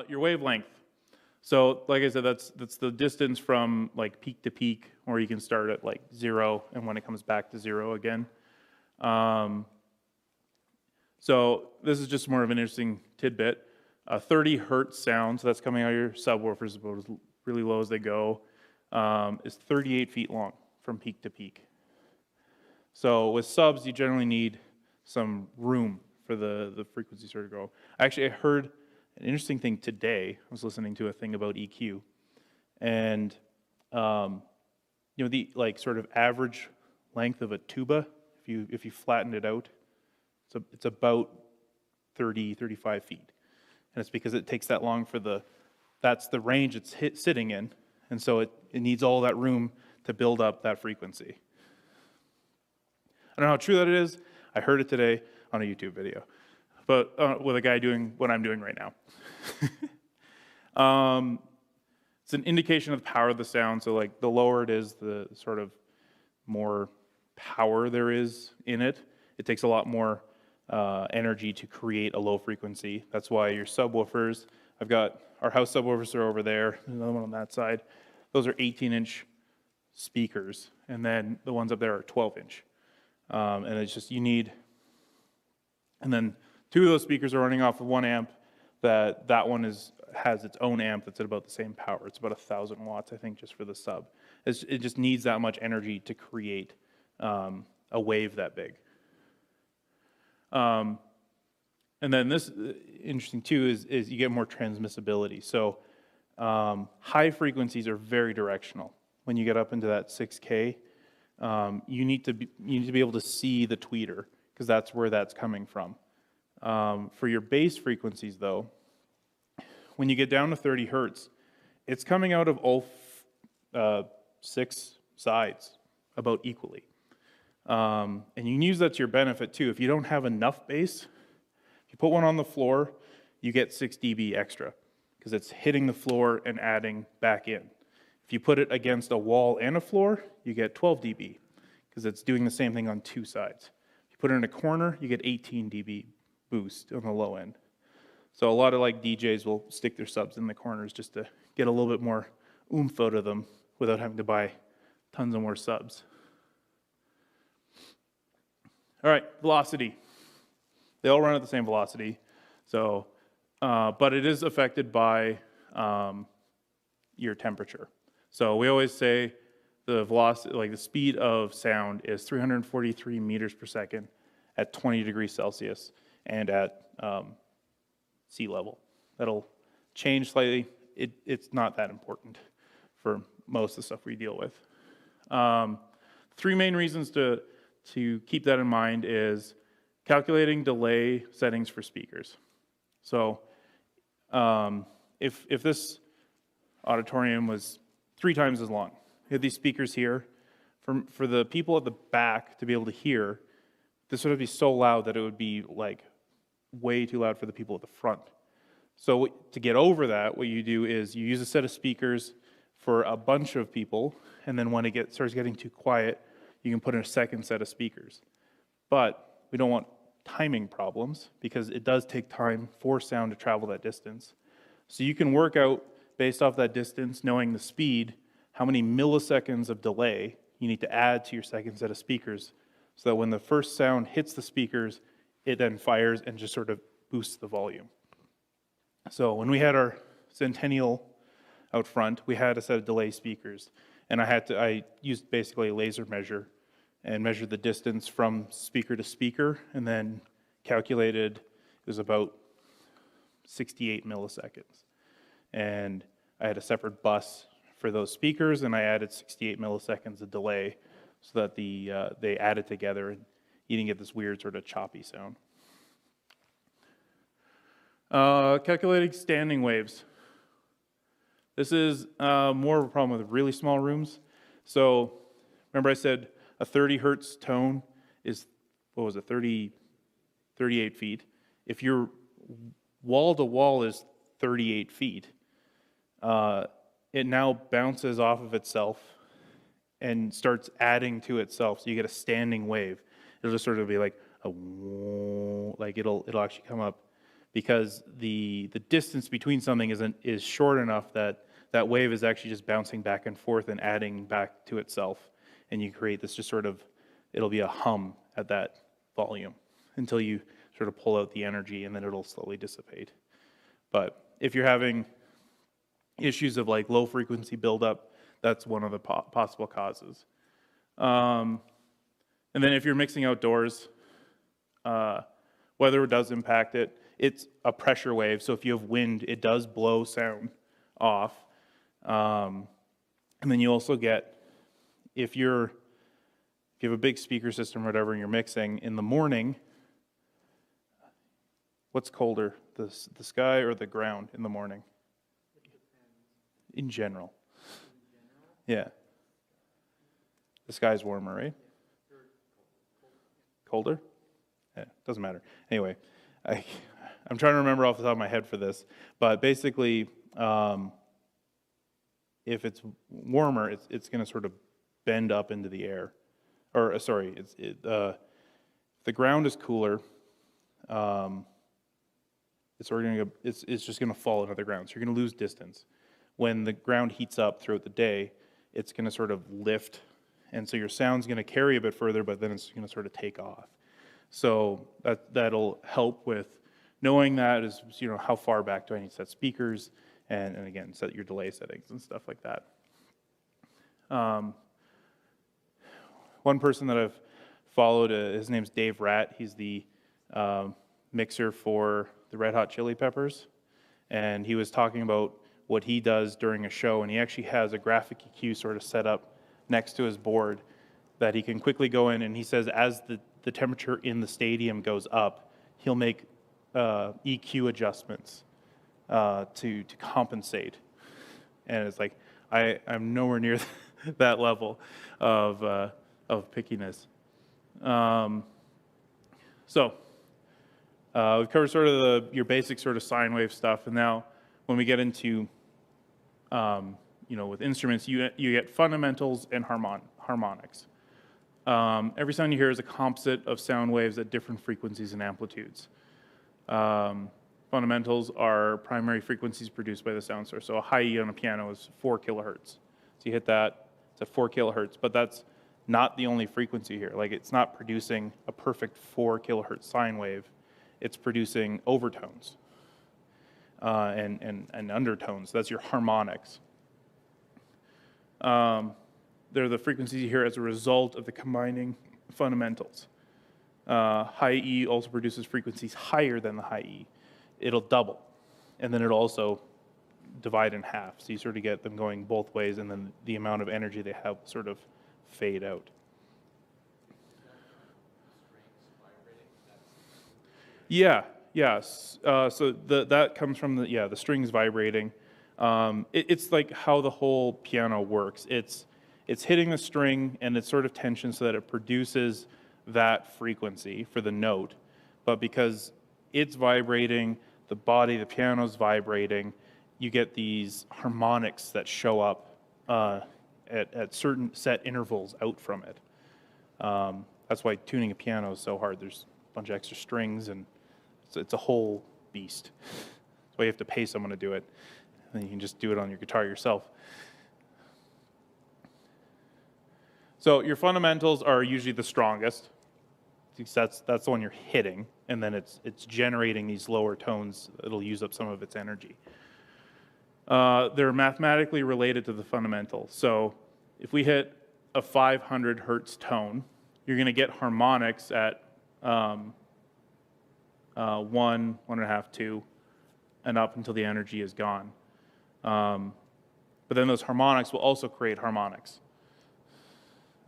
Your wavelength. So like I said, that's the distance from like peak to peak, or you can start at like 0 and when it comes back to 0 again. So this is just more of an interesting tidbit. 30 hertz sound, so that's coming out of your subwoofers about as really low as they go, is 38 feet long from peak to peak. So with subs, you generally need some room for the frequency sort of go. Actually, I heard an interesting thing today. I was listening to a thing about EQ, and the like sort of average length of a tuba, if you flatten it out, it's about 35 feet, and it's because it takes that long for that's the range it's sitting in, and so it needs all that room to build up that frequency. I don't know how true that is. I heard it today on a YouTube video, but with a guy doing what I'm doing right now. It's an indication of the power of the sound. So like the lower it is, the sort of more power there is in it. It takes a lot more energy to create a low frequency. That's why your subwoofers, I've got our house subwoofers are over there, another one on that side. Those are 18-inch speakers, and then the ones up there are 12-inch. And it's just you need, and then 2 of those speakers are running off of 1 amp. That one has its own amp that's at about the same power. It's about 1,000 watts, I think, just for the sub. It just needs that much energy to create a wave that big. And then this, interesting too, is you get more transmissibility. So high frequencies are very directional. When you get up into that 6K, you need to be able to see the tweeter, because that's where that's coming from. For your bass frequencies, though, when you get down to 30 hertz, it's coming out of all 6 sides about equally. And you can use that to your benefit, too. If you don't have enough bass, if you put one on the floor, you get 6 dB extra, because it's hitting the floor and adding back in. If you put it against a wall and a floor, you get 12 dB, because it's doing the same thing on 2 sides. If you put it in a corner, you get 18 dB boost on the low end. So a lot of like DJs will stick their subs in the corners just to get a little bit more oomph out of them without having to buy tons of more subs. All right, velocity. They all run at the same velocity, so but it is affected by your temperature. So we always say the velocity, like the speed of sound, is 343 meters per second at 20 degrees Celsius and at sea level. That'll change slightly. It's not that important for most of the stuff we deal with. 3 main reasons to keep that in mind is calculating delay settings for speakers. So if this auditorium was 3 times as long, you have these speakers here, for the people at the back to be able to hear, this would be so loud that it would be like way too loud for the people at the front. So to get over that, what you do is you use a set of speakers for a bunch of people, and then when it starts getting too quiet, you can put in a second set of speakers. But we don't want timing problems, because it does take time for sound to travel that distance. So you can work out, based off that distance, knowing the speed, how many milliseconds of delay you need to add to your second set of speakers, so that when the first sound hits the speakers, it then fires and just sort of boosts the volume. So when we had our Centennial out front, we had a set of delay speakers, and I used basically a laser measure and measured the distance from speaker to speaker, and then calculated it was about 68 milliseconds. And I had a separate bus for those speakers, and I added 68 milliseconds of delay so that they added together, and you didn't get this weird sort of choppy sound. Calculating standing waves. This is more of a problem with really small rooms. So remember I said a 30 hertz tone is, 38 feet. If your wall to wall is 38 feet, it now bounces off of itself and starts adding to itself. So you get a standing wave. It'll just sort of be like it'll actually come up because the distance between something is short enough that that wave is actually just bouncing back and forth and adding back to itself. And you create this just sort of, it'll be a hum at that volume until you sort of pull out the energy, and then it'll slowly dissipate. But if you're having issues of like low frequency buildup, that's one of the possible causes. And then if you're mixing outdoors, weather does impact it. It's a pressure wave, so if you have wind, it does blow sound off. And then you also get, if you have a big speaker system or whatever, and you're mixing in the morning, what's colder, the sky or the ground in the morning? In general. Yeah. The sky's warmer, right? Colder? Yeah, doesn't matter. Anyway, I'm trying to remember off the top of my head for this, but basically, if it's warmer, it's going to sort of bend up into the air. Or sorry, if the ground is cooler, it's just going to fall into the ground. So you're going to lose distance. When the ground heats up throughout the day, it's going to sort of lift, and so your sound's going to carry a bit further, but then it's going to sort of take off. So that'll help with knowing that is, how far back do I need to set speakers, and again, set your delay settings and stuff like that. One person that I've followed, his name's Dave Ratt. He's the mixer for the Red Hot Chili Peppers, and he was talking about what he does during a show, and he actually has a graphic EQ sort of set up next to his board that he can quickly go in, and he says as the temperature in the stadium goes up, he'll make EQ adjustments to compensate. And it's like, I'm nowhere near that level of pickiness. So we've covered sort of your basic sort of sine wave stuff, and now when we get into with instruments, you get fundamentals and harmonics. Every sound you hear is a composite of sound waves at different frequencies and amplitudes. Fundamentals are primary frequencies produced by the sound source. So a high E on a piano is 4 kilohertz. So you hit that, it's at 4 kilohertz, but that's not the only frequency here. Like, it's not producing a perfect 4 kilohertz sine wave. It's producing overtones and undertones. That's your harmonics. They're the frequencies you hear as a result of the combining fundamentals. High E also produces frequencies higher than the high E. It'll double, and then it'll also divide in half. So you sort of get them going both ways, and then the amount of energy they have sort of fade out. Yeah, yes. So that comes from the strings vibrating. It's like how the whole piano works. It's hitting the string, and it's sort of tension so that it produces that frequency for the note. But because it's vibrating, the piano's vibrating, you get these harmonics that show up at certain set intervals out from it. That's why tuning a piano is so hard. There's a bunch of extra strings, and it's a whole beast. That's why you have to pay someone to do it. And then you can just do it on your guitar yourself. So your fundamentals are usually the strongest. That's the one you're hitting, and then it's generating these lower tones. It'll use up some of its energy. They're mathematically related to the fundamental. So if we hit a 500 hertz tone, you're going to get harmonics at 1, 1.5, 2, and up until the energy is gone. But then those harmonics will also create harmonics.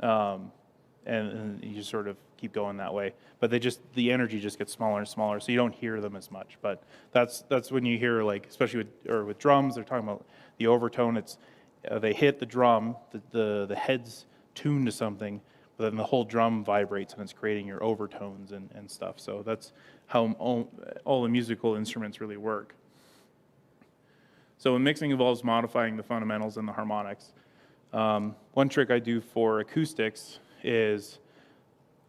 And you just sort of keep going that way. But the energy just gets smaller and smaller, so you don't hear them as much. But that's when you hear, like, especially with drums, they're talking about the overtone. It's they hit the drum, the head's tuned to something, but then the whole drum vibrates and it's creating your overtones and stuff. So that's how all the musical instruments really work. So when mixing involves modifying the fundamentals and the harmonics. One trick I do for acoustics is,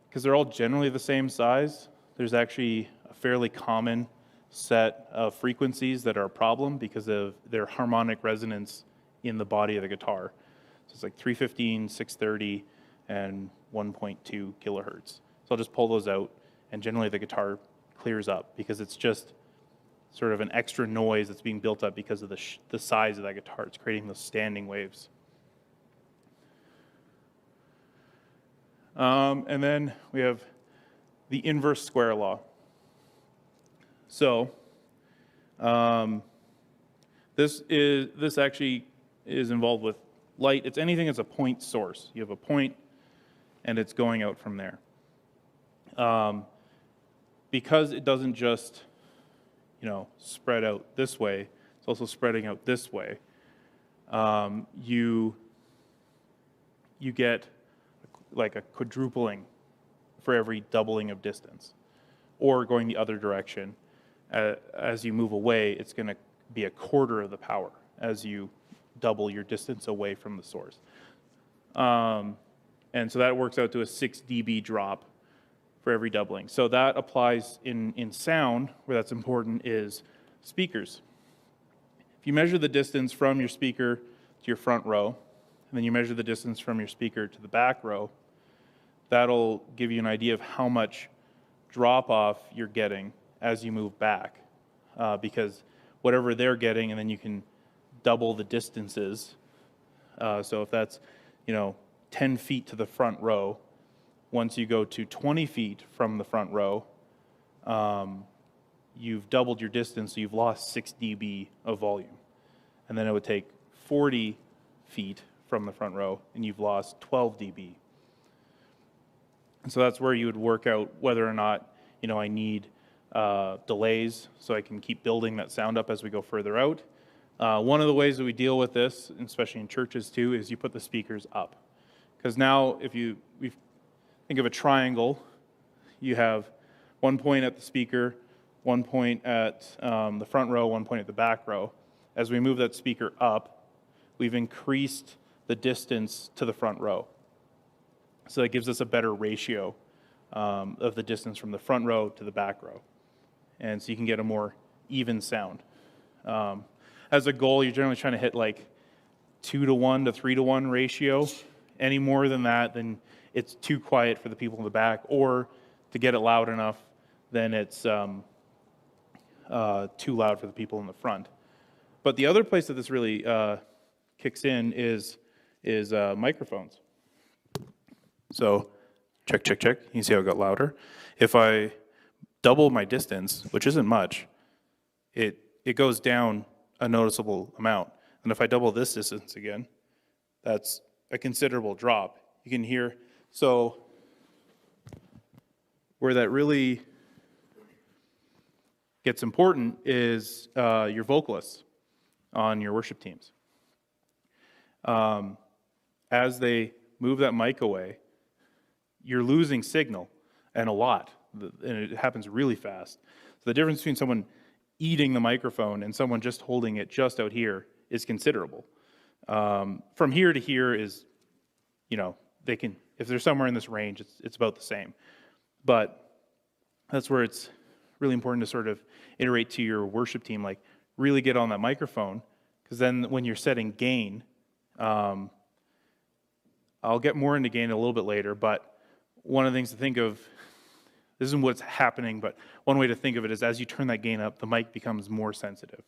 because they're all generally the same size, there's actually a fairly common set of frequencies that are a problem because of their harmonic resonance in the body of the guitar. So it's like 315, 630, and 1.2 kilohertz. So I'll just pull those out, and generally the guitar clears up because it's just sort of an extra noise that's being built up because of the size of that guitar. It's creating those standing waves. And then we have the inverse square law. So this actually is involved with light. It's anything that's a point source. You have a point, and it's going out from there. Because it doesn't just, spread out this way, it's also spreading out this way. You get like a quadrupling for every doubling of distance, or going the other direction. As you move away, it's going to be a quarter of the power as you double your distance away from the source. And so that works out to a 6 dB drop for every doubling. So that applies in sound, where that's important is speakers. If you measure the distance from your speaker to your front row, and then you measure the distance from your speaker to the back row, that'll give you an idea of how much drop-off you're getting as you move back. Because whatever they're getting, and then you can double the distances. So if that's, 10 feet to the front row, once you go to 20 feet from the front row, you've doubled your distance, so you've lost 6 dB of volume. And then it would take 40 feet from the front row, and you've lost 12 dB. And so that's where you would work out whether or not, I need delays so I can keep building that sound up as we go further out. One of the ways that we deal with this, especially in churches too, is you put the speakers up. Because now if we think of a triangle, you have one point at the speaker, one point at the front row, one point at the back row. As we move that speaker up, we've increased the distance to the front row. So that gives us a better ratio of the distance from the front row to the back row. And so you can get a more even sound. As a goal, you're generally trying to hit like 2-to-1 to 3-to-1 ratio. Any more than that, then it's too quiet for the people in the back, or to get it loud enough, then it's too loud for the people in the front. But the other place that this really kicks in is microphones. So check, check, check. You can see how it got louder. If I double my distance, which isn't much, it goes down a noticeable amount. And if I double this distance again, that's a considerable drop. You can hear, so where that really gets important is your vocalists on your worship teams. As they move that mic away, you're losing signal, and a lot, and it happens really fast. So the difference between someone eating the microphone and someone just holding it just out here is considerable. From here to here is, they can, if they're somewhere in this range, it's about the same. But that's where it's really important to sort of iterate to your worship team, like really get on that microphone, because then when you're setting gain, I'll get more into gain a little bit later, but one of the things to think of, this isn't what's happening, but one way to think of it is as you turn that gain up, the mic becomes more sensitive.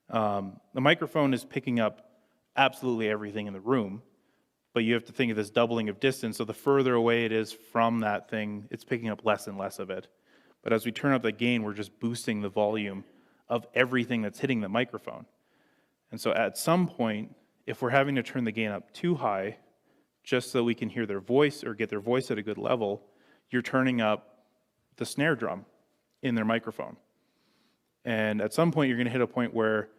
The microphone is picking up absolutely everything in the room, but you have to think of this doubling of distance, so the further away it is from that thing, it's picking up less and less of it. But as we turn up the gain, we're just boosting the volume of everything that's hitting the microphone. And so at some point, if we're having to turn the gain up too high, just so we can hear their voice or get their voice at a good level, you're turning up the snare drum in their microphone. And at some point, you're going to hit a point where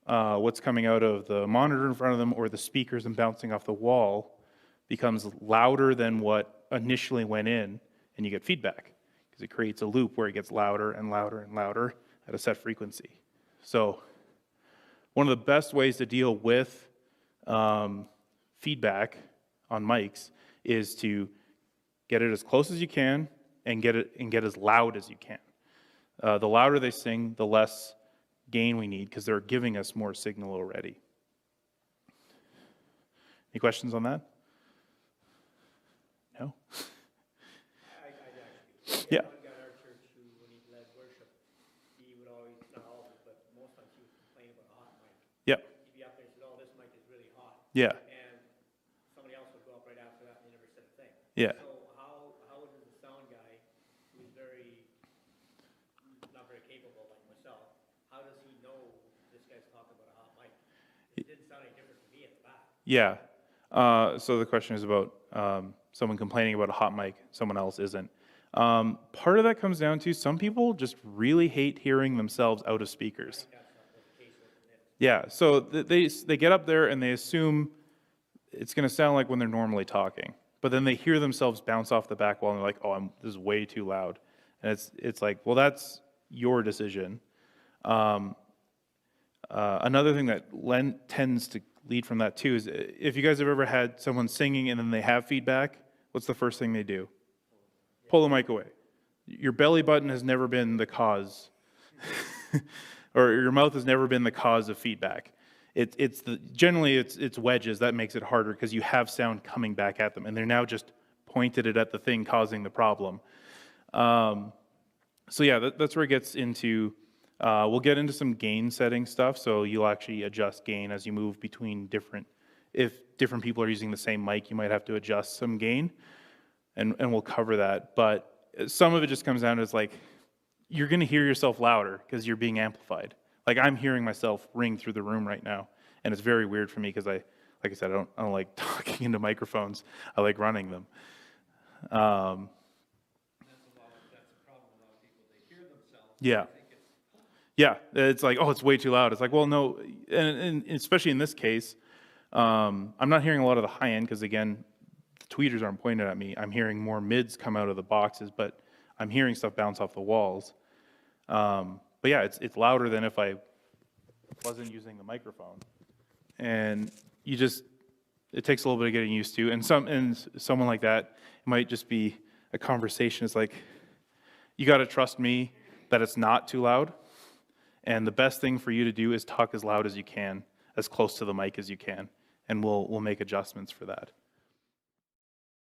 what's coming out of the monitor in front of them or the speakers and bouncing off the wall becomes louder than what initially went in, and you get feedback because it creates a loop where it gets louder and louder and louder at a set frequency. So one of the best ways to deal with feedback on mics is to get it as close as you can and get as loud as you can. The louder they sing, the less gain we need because they're giving us more signal already. Any questions on that? No? I actually. Yeah. One guy at our church who, when he led worship, he would always, not always, but most times he would complain about a hot mic. Yeah. He'd be up there and said, oh, this mic is really hot. Yeah. And somebody else would go up right after that and they never said a thing. Yeah. So how does the sound guy, who's not very capable like myself, how does he know this guy's talking about a hot mic? It didn't sound any different to me at the back. Yeah. So the question is about someone complaining about a hot mic, someone else isn't. Part of that comes down to some people just really hate hearing themselves out of speakers. That's not the case with it. Yeah, so they get up there and they assume it's going to sound like when they're normally talking, but then they hear themselves bounce off the back wall and they're like, "Oh, this is way too loud," and it's like, well, that's your decision. Another thing that tends to lead from that too is if you guys have ever had someone singing and then they have feedback, what's the first thing they do? Pull the mic away. Your belly button has never been the cause, or your mouth has never been the cause of feedback. Generally it's wedges that makes it harder because you have sound coming back at them, and they're now just pointed it at the thing causing the problem. So yeah, that's where it gets into. We'll get into some gain setting stuff, so you'll actually adjust gain as you move between if different people are using the same mic, you might have to adjust some gain, and we'll cover that. But some of it just comes down to, it's like, you're going to hear yourself louder because you're being amplified. Like, I'm hearing myself ring through the room right now, and it's very weird for me because like I said, I don't like talking into microphones. I like running them. That's a problem with a lot of people. They hear themselves. Yeah. Yeah, it's like, oh, it's way too loud. It's like, well, no, and especially in this case, I'm not hearing a lot of the high end because, again, the tweeters aren't pointed at me. I'm hearing more mids come out of the boxes, but I'm hearing stuff bounce off the walls. But yeah, it's louder than if I wasn't using the microphone. And it takes a little bit of getting used to. And someone like that, it might just be a conversation. It's like, you got to trust me that it's not too loud. And the best thing for you to do is talk as loud as you can, as close to the mic as you can, and we'll make adjustments for that.